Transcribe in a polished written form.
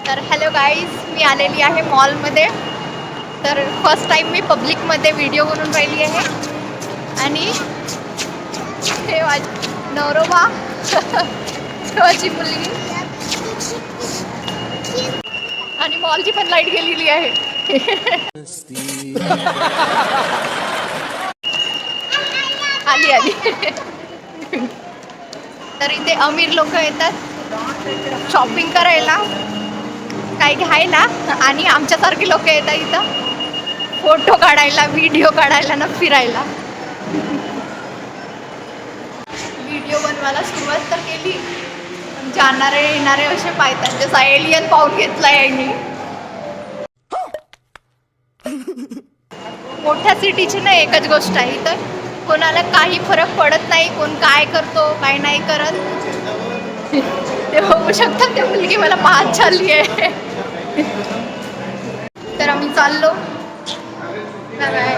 तर hello guys, मी आलेली आहे मॉलमध्ये. तर फर्स्ट टाईम मी पब्लिकमध्ये व्हिडिओ बनवून राहिली आहे. आणि हे नवरोबा माझी मुलगी आणि मॉलची पण लाईट गेलेली आहे. आली आली. तर इथे अमीर लोक येतात शॉपिंग करायला, काही घ्यायला, आणि आमच्यासारखे लोक येतात इथं फोटो काढायला, व्हिडिओ काढायला ना फिरायला. व्हिडिओ बनवायला सुरुवात तर केली, जाणारे येणारे असे पाहतात जसा एलियन पाहून घेतला यांनी. मोठ्या सिटीची ना एकच गोष्ट आहे, तर कोणाला काही फरक पडत नाही कोण काय करतो काय नाही करत. ते होऊ शकतं ते मुलगी मला पाहत चालली आहे. तर आम्ही चाललो. बाय.